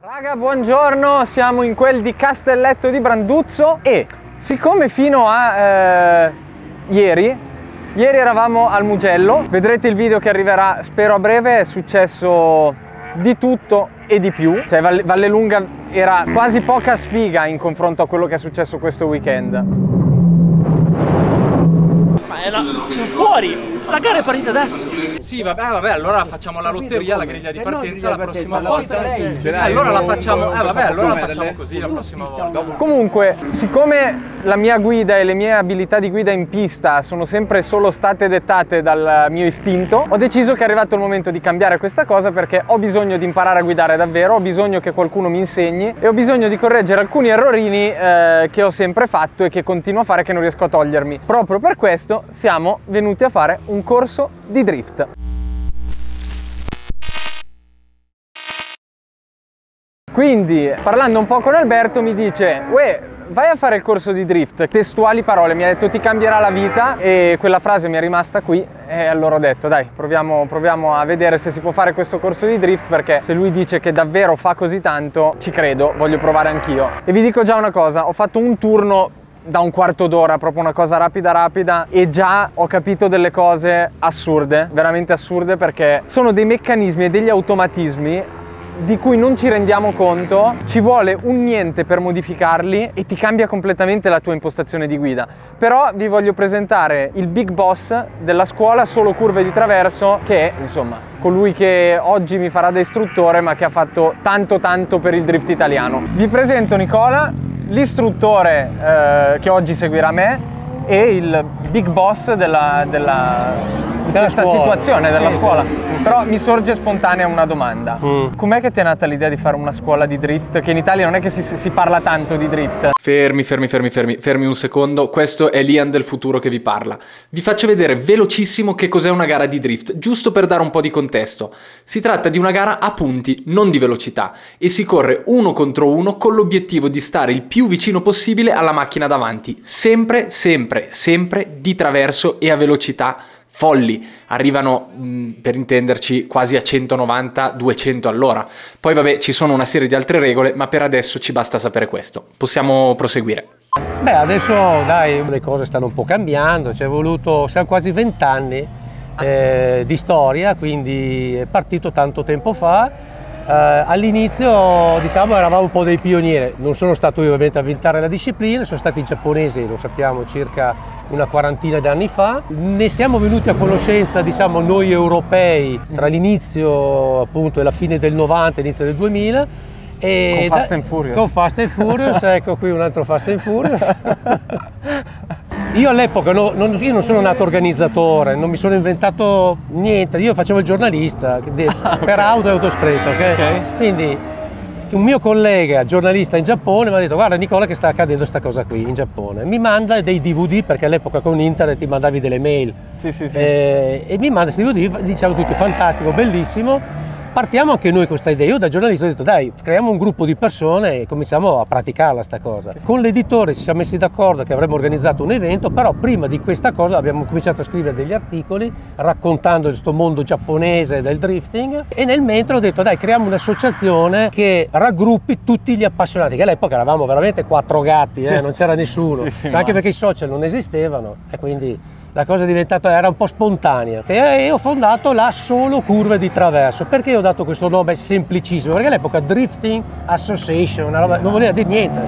Raga, buongiorno, siamo in quel di Castelletto di Branduzzo e siccome fino a ieri eravamo al Mugello, vedrete il video che arriverà spero a breve, è successo di tutto e di più, cioè Vallelunga era quasi poca sfiga in confronto a quello che è successo questo weekend. Ma siamo fuori! La gara è partita adesso! Sì, vabbè, allora facciamo la lotteria, la griglia di partenza la prossima volta. Allora la facciamo, allora la facciamo così la prossima volta. Comunque, siccome la mia guida e le mie abilità di guida in pista sono sempre solo state dettate dal mio istinto, ho deciso che è arrivato il momento di cambiare questa cosa perché ho bisogno di imparare a guidare davvero, ho bisogno che qualcuno mi insegni e ho bisogno di correggere alcuni errorini che ho sempre fatto e che continuo a fare che non riesco a togliermi. Proprio per questo siamo venuti a fare un corso di drift. Quindi, parlando un po' con Alberto, mi dice: uè, vai a fare il corso di drift. Testuali parole, mi ha detto ti cambierà la vita, e quella frase mi è rimasta qui e allora ho detto dai, proviamo a vedere se si può fare questo corso di drift, perché se lui dice che davvero fa così tanto, ci credo, voglio provare anch'io. E vi dico già una cosa, ho fatto un turno da un quarto d'ora, proprio una cosa rapida, e già ho capito delle cose assurde, veramente assurde, perché sono dei meccanismi e degli automatismi di cui non ci rendiamo conto, ci vuole un niente per modificarli e ti cambia completamente la tua impostazione di guida. Però vi voglio presentare il big boss della scuola solo curve di traverso, che è insomma colui che oggi mi farà da istruttore ma che ha fatto tanto per il drift italiano. Vi presento Nicola, l'istruttore che oggi seguirà me e il big boss di questa situazione della scuola. Però mi sorge spontanea una domanda. Com'è che ti è nata l'idea di fare una scuola di drift? Che in Italia non è che si parla tanto di drift. Fermi un secondo. Questo è Liam del futuro che vi parla. Vi faccio vedere velocissimo che cos'è una gara di drift, giusto per dare un po' di contesto. Si tratta di una gara a punti, non di velocità, e si corre 1 contro 1 con l'obiettivo di stare il più vicino possibile alla macchina davanti. Sempre di traverso e a velocità folli, arrivano per intenderci quasi a 190-200 all'ora. Poi vabbè, ci sono una serie di altre regole, ma per adesso ci basta sapere questo. Possiamo proseguire. Beh, adesso dai, le cose stanno un po' cambiando, ci è voluto, siamo quasi 20 anni di storia, quindi è partito tanto tempo fa. All'inizio diciamo eravamo un po' dei pionieri, non sono stato io ovviamente a inventare la disciplina, sono stati i giapponesi, lo sappiamo, circa una quarantina di anni fa. Ne siamo venuti a conoscenza, diciamo, noi europei tra l'inizio appunto e la fine del 90 e l'inizio del 2000. Con Fast and Furious. Con Fast and Furious, ecco qui un altro Fast and Furious. Io all'epoca io non sono nato organizzatore, non mi sono inventato niente, io facevo il giornalista per auto e autostretto, ok? Quindi un mio collega giornalista in Giappone mi ha detto: guarda Nicola che sta accadendo questa cosa qui in Giappone, mi manda dei DVD, perché all'epoca con internet ti mandavi delle mail, e mi manda questi DVD, diciamo tutti fantastico, bellissimo. Partiamo anche noi con questa idea. Io da giornalista ho detto dai, creiamo un gruppo di persone e cominciamo a praticarla sta cosa. Con l'editore ci siamo messi d'accordo che avremmo organizzato un evento, però prima di questa cosa abbiamo cominciato a scrivere degli articoli raccontando questo mondo giapponese del drifting, e nel mentre ho detto dai, creiamo un'associazione che raggruppi tutti gli appassionati, che all'epoca eravamo veramente 4 gatti, non c'era nessuno, anche perché i social non esistevano e quindi la cosa è diventata, era un po' spontanea, e ho fondato la Solo Curve di Traverso. Perché ho dato questo nome semplicissimo? Perché all'epoca Drifting Association, una roba, non voleva dire niente.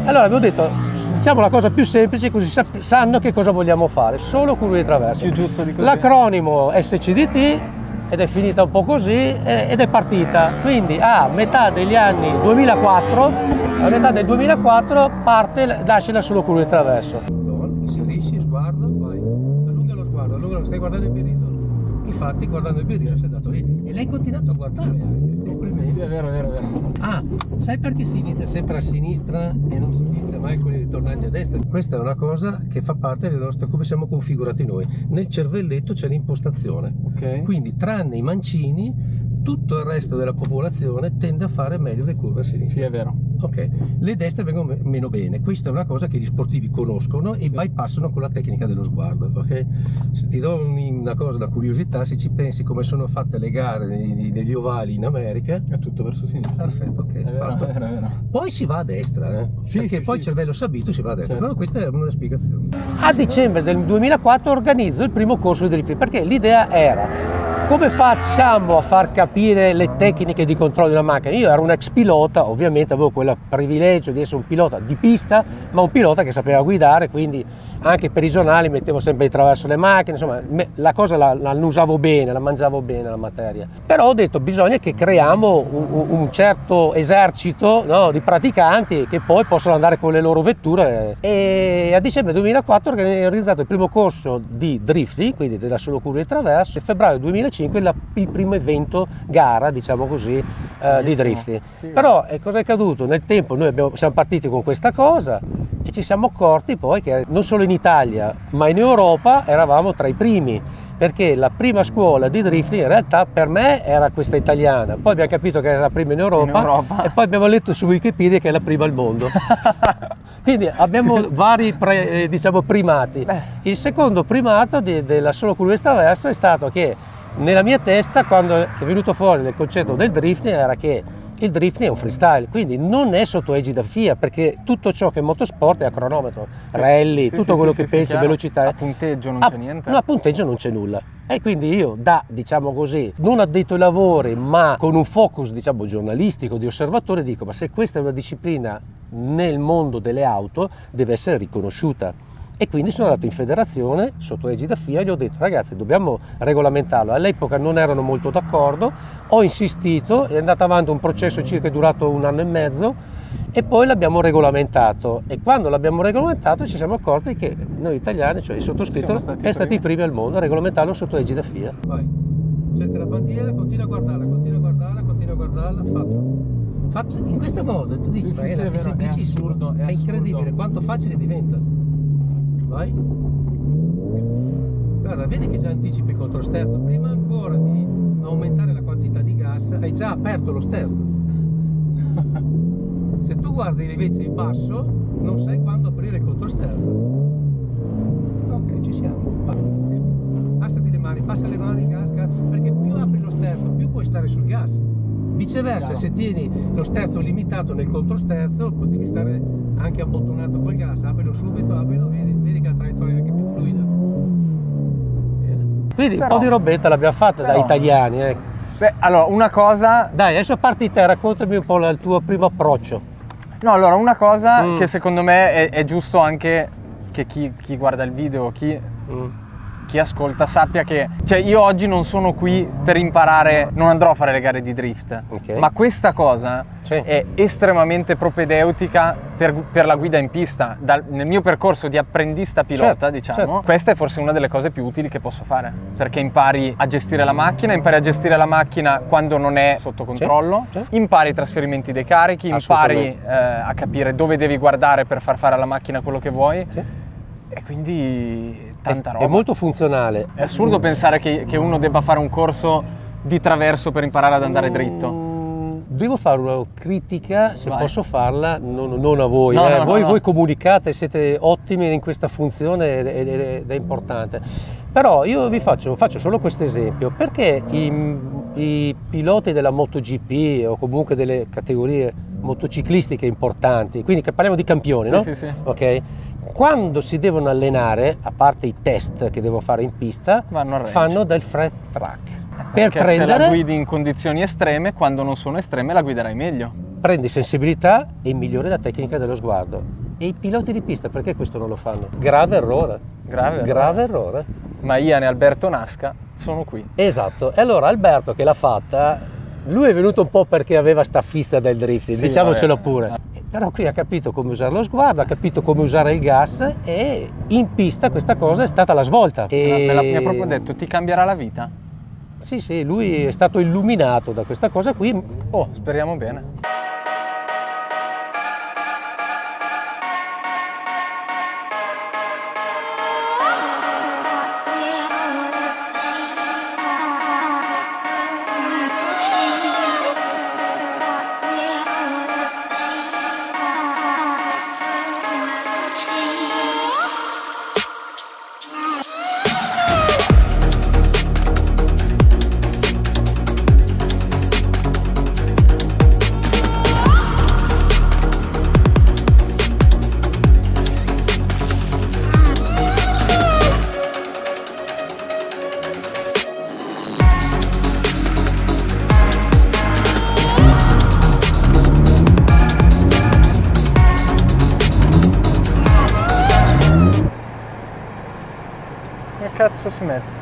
Allora abbiamo detto, diciamo la cosa più semplice, così sanno che cosa vogliamo fare. Solo Curve di Traverso. Più giusto di così. L'acronimo SCDT, ed è finita un po' così, ed è partita. Quindi a metà degli anni 2004, a metà del 2004 nasce la Solo Curve di Traverso. Inserisci, sguardo, vai. Allunga lo sguardo, stai guardando il birino. Infatti guardando il birino sei andato lì e l'hai continuato a guardare anche. Complimenti. Sì, è vero. Ah, sai perché si inizia sempre a sinistra e non si inizia mai con i ritornanti a destra? Questa è una cosa che fa parte del nostro, come siamo configurati noi. Nel cervelletto c'è l'impostazione. Quindi tranne i mancini tutto il resto della popolazione tende a fare meglio le curve a sinistra. Sì, è vero. Ok, le destre vengono meno bene, questa è una cosa che gli sportivi conoscono e bypassano con la tecnica dello sguardo, ok? Se ti do una curiosità, se ci pensi come sono fatte le gare negli ovali in America, È tutto verso sinistra. perfetto, ok, È vero, fatto. è vero, è vero. Poi si va a destra, Sì, perché sì, poi sì. il cervello si abitua, si va a destra, Certo. però questa è una spiegazione. A dicembre del 2004 organizzo il primo corso di drifting, perché l'idea era: come facciamo a far capire le tecniche di controllo della macchina? Io ero un ex pilota, ovviamente avevo quel privilegio di essere un pilota di pista, ma un pilota che sapeva guidare, quindi anche per i giornali mettevo sempre di traverso le macchine, insomma la cosa la usavo bene, la mangiavo bene la materia. Però ho detto bisogna che creiamo un certo esercito, no, di praticanti che poi possono andare con le loro vetture. E a dicembre 2004 ho organizzato il primo corso di drifting, quindi della solo curva di traverso, e febbraio 2005 il primo evento gara, diciamo così, di drifting. Sì. Però cosa è accaduto? Nel tempo noi siamo partiti con questa cosa e ci siamo accorti poi che non solo in Italia ma in Europa eravamo tra i primi, perché la prima scuola di drifting in realtà per me era questa italiana, poi abbiamo capito che era la prima in Europa. E poi abbiamo letto su Wikipedia che è la prima al mondo. Quindi abbiamo vari diciamo primati. Il secondo primato della solo curva di traverso è stato che nella mia testa, quando è venuto fuori il concetto del drifting, era che il drifting è un freestyle, quindi non è sotto egida FIA, perché tutto ciò che è motorsport è a cronometro, rally, tutto quello che pensi, velocità. A punteggio non c'è niente? No, a punteggio non c'è nulla. E quindi io, diciamo così, non addetto ai lavori, ma con un focus, diciamo, giornalistico, di osservatore, dico: ma se questa è una disciplina nel mondo delle auto, deve essere riconosciuta. E quindi sono andato in federazione sotto egida FIA e gli ho detto: ragazzi, dobbiamo regolamentarlo. All'epoca non erano molto d'accordo, ho insistito, è andato avanti un processo circa durato 1 anno e mezzo e poi l'abbiamo regolamentato. E quando l'abbiamo regolamentato ci siamo accorti che noi italiani, cioè il sottoscritto, è stati i primi al mondo a regolamentarlo sotto egida FIA. Vai, cerca la bandiera, continua a guardarla, continua a guardarla, continua a guardarla, fatto in questo modo. Tu dici: ma è semplicissimo, è assurdo, è incredibile quanto facile diventa. Vai. Guarda, vedi che già anticipi il controsterzo. Prima ancora di aumentare la quantità di gas, hai già aperto lo sterzo. Se tu guardi invece il basso, non sai quando aprire il controsterzo. Ok, ci siamo. Vai. Passati le mani, passa le mani in gas, perché più apri lo sterzo, più puoi stare sul gas. Viceversa, se tieni lo sterzo limitato nel controsterzo, devi stare anche abbottonato col gas. Aprilo subito, aprilo, vedi che la traiettoria è anche più fluida. Bene. Quindi un po' di robetta l'abbiamo fatta da italiani. Beh, allora, una cosa... Dai, adesso parti te, raccontami un po' il tuo primo approccio. No, allora, una cosa che secondo me è giusto anche che chi guarda il video, chi ascolta sappia che, cioè, io oggi non sono qui per imparare, non andrò a fare le gare di drift, ma questa cosa è estremamente propedeutica per la guida in pista. Nel mio percorso di apprendista pilota, diciamo, questa è forse una delle cose più utili che posso fare, perché impari a gestire la macchina, quando non è sotto controllo, impari i trasferimenti dei carichi, impari a capire dove devi guardare per far fare alla macchina quello che vuoi. E quindi tanta roba. È molto funzionale. È assurdo pensare che uno debba fare un corso di traverso per imparare ad andare dritto. Devo fare una critica, se posso farla, non a voi. No. Voi comunicate, siete ottimi in questa funzione ed è importante. Però io vi faccio solo questo esempio, perché i piloti della MotoGP o comunque delle categorie motociclistiche importanti, quindi che parliamo di campioni, no? Sì. Ok? Quando si devono allenare, a parte i test che devono fare in pista, fanno del flat track. Perché se la guidi in condizioni estreme, quando non sono estreme la guiderai meglio. Prendi sensibilità e migliori la tecnica dello sguardo. E i piloti di pista perché questo non lo fanno? Grave errore. Grave errore. Ma Ian e Alberto Nasca sono qui. Esatto. E allora Alberto, che l'ha fatta, lui è venuto un po' perché aveva sta fissa del drifting, diciamocelo pure. Però qui ha capito come usare lo sguardo, ha capito come usare il gas e in pista questa cosa è stata la svolta. Mi ha proprio detto: ti cambierà la vita. Sì, lui è stato illuminato da questa cosa qui. Oh, speriamo bene. cazzo si mette?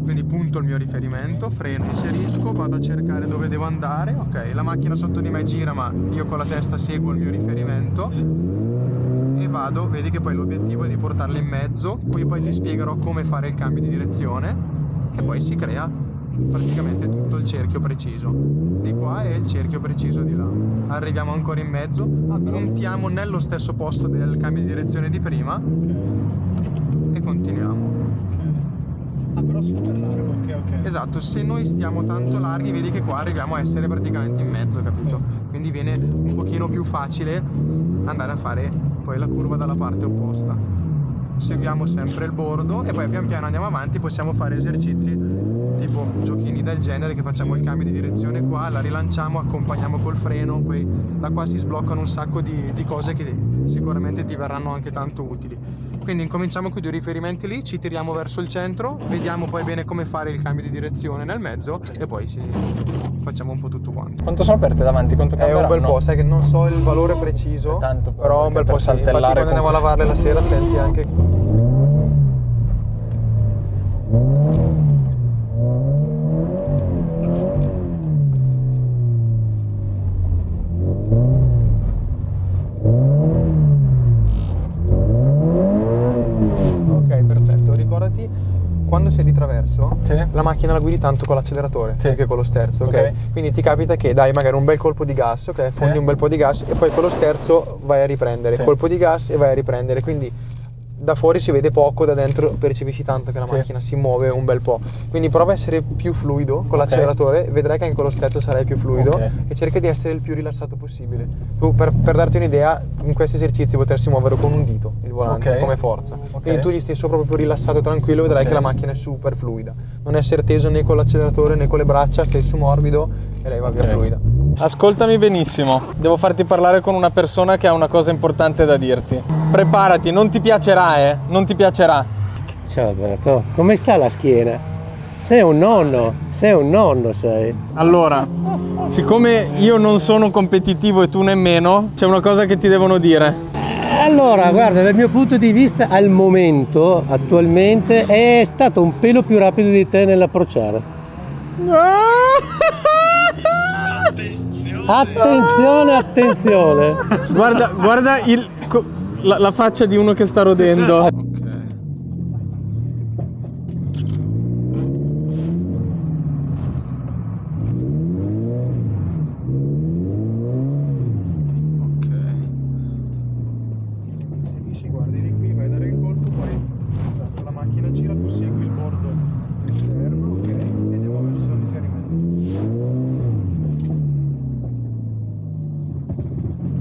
Quindi punto il mio riferimento, freno, inserisco, vado a cercare dove devo andare. Ok, la macchina sotto di me gira, ma io con la testa seguo il mio riferimento e vado. Vedi che poi l'obiettivo è di portarla in mezzo. Qui poi ti spiegherò come fare il cambio di direzione e poi si crea praticamente tutto il cerchio preciso di qua e il cerchio preciso di là. Arriviamo ancora in mezzo, puntiamo nello stesso posto del cambio di direzione di prima e continuiamo. Ah, però super largo, ok. Esatto, se noi stiamo tanto larghi, vedi che qua arriviamo a essere praticamente in mezzo, capito? Quindi viene un pochino più facile andare a fare poi la curva dalla parte opposta. Seguiamo sempre il bordo e poi pian piano andiamo avanti. Possiamo fare esercizi tipo giochini del genere, che facciamo il cambio di direzione qua, la rilanciamo, accompagniamo col freno, poi da qua si sbloccano un sacco di cose che sicuramente ti verranno anche tanto utili. Quindi incominciamo con i 2 riferimenti lì, ci tiriamo verso il centro, vediamo poi bene come fare il cambio di direzione nel mezzo e poi facciamo un po' tutto quanto. Quanto sono aperte davanti? Quanto È un bel po', sai che non so il valore preciso, tanto, però un bel po' sì. Infatti quando andiamo a lavarle la sera senti anche... Quando sei di traverso, la macchina la guidi tanto con l'acceleratore che con lo sterzo, ok? Quindi ti capita che dai magari un bel colpo di gas, ok? Fondi un bel po' di gas e poi con lo sterzo vai a riprendere, colpo di gas e vai a riprendere, quindi da fuori si vede poco, da dentro percepisci tanto che la macchina si muove un bel po'. Quindi prova a essere più fluido con l'acceleratore, vedrai che anche con lo sterzo sarai più fluido e cerca di essere il più rilassato possibile. Tu per darti un'idea, in questi esercizi potresti muovere con un dito il volante come forza. Quindi tu gli stai sopra proprio rilassato e tranquillo, vedrai che la macchina è super fluida. Non essere teso né con l'acceleratore né con le braccia, stai su morbido e lei va via fluida. Ascoltami benissimo, devo farti parlare con una persona che ha una cosa importante da dirti. Preparati, non ti piacerà, non ti piacerà. Ciao Alberto, come sta la schiena? Sei un nonno, sei. Allora, siccome io non sono competitivo e tu nemmeno, c'è una cosa che ti devono dire. Allora, guarda, dal mio punto di vista, al momento, attualmente, è stato un pelo più rapido di te nell'approcciare. Attenzione, attenzione. Guarda la faccia di uno che sta rodendo. Seguisci, guardi di qui, vai a dare il colpo, poi la macchina gira, tu segui il bordo esterno, ok, e andiamo verso il riferimento.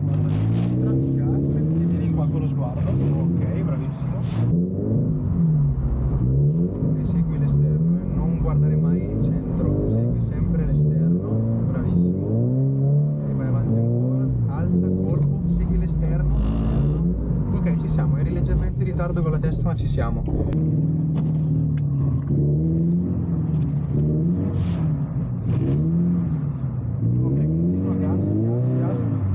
Guarda a sinistra, gas, e vieni qua con lo sguardo, ok, bravissimo. E segui l'esterno, non guardare mai il centro, segui sempre l'esterno, bravissimo. E vai avanti ancora, alza, colpo, segui l'esterno. Ok, ci siamo, eri leggermente in ritardo con la testa, ma ci siamo. Ok, continua, gas,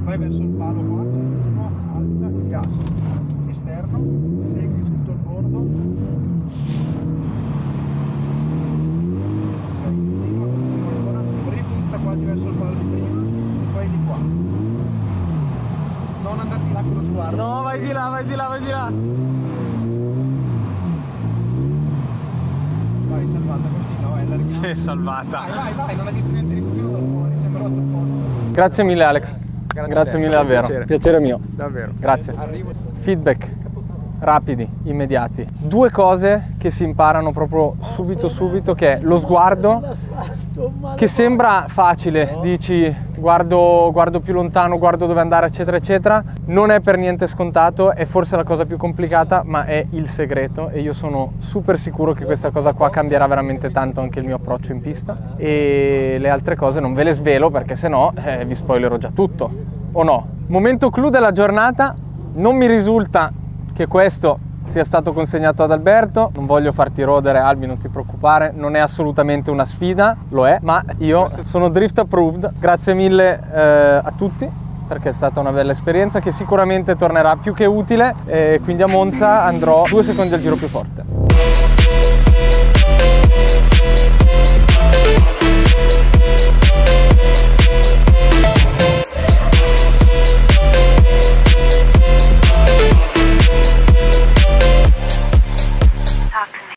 vai verso il palo qua, continua, alza, gas. Esterno, segui tutto il bordo. Ok, continua ancora, ripunta quasi verso il palo di prima, e poi di qua. Non andarti là con lo sguardo. No, vai di là, vai di là, vai di là. Vai, salvata, continua, vai, la richiamo. Sì, salvata. Vai, non hai visto niente nessuno da fuori, sembra rotto apposta. Grazie mille Alex. Grazie mille davvero. Piacere mio. Davvero. Grazie. Arrivo. Feedback rapidi, immediati. 2 cose che si imparano proprio subito, che è lo sguardo, che sembra facile, dici guardo più lontano, guardo dove andare, eccetera eccetera. Non è per niente scontato, è forse la cosa più complicata, ma è il segreto e io sono super sicuro che questa cosa qua cambierà veramente tanto anche il mio approccio in pista. E le altre cose non ve le svelo perché sennò vi spoilerò già tutto, o no? Momento clou della giornata, non mi risulta che questo sia stato consegnato ad Alberto. Non voglio farti rodere, Albi, non ti preoccupare, non è assolutamente una sfida, lo è, ma io sono drift approved. Grazie mille a tutti, perché è stata una bella esperienza che sicuramente tornerà più che utile, e quindi a Monza andrò 2 secondi al giro più forte.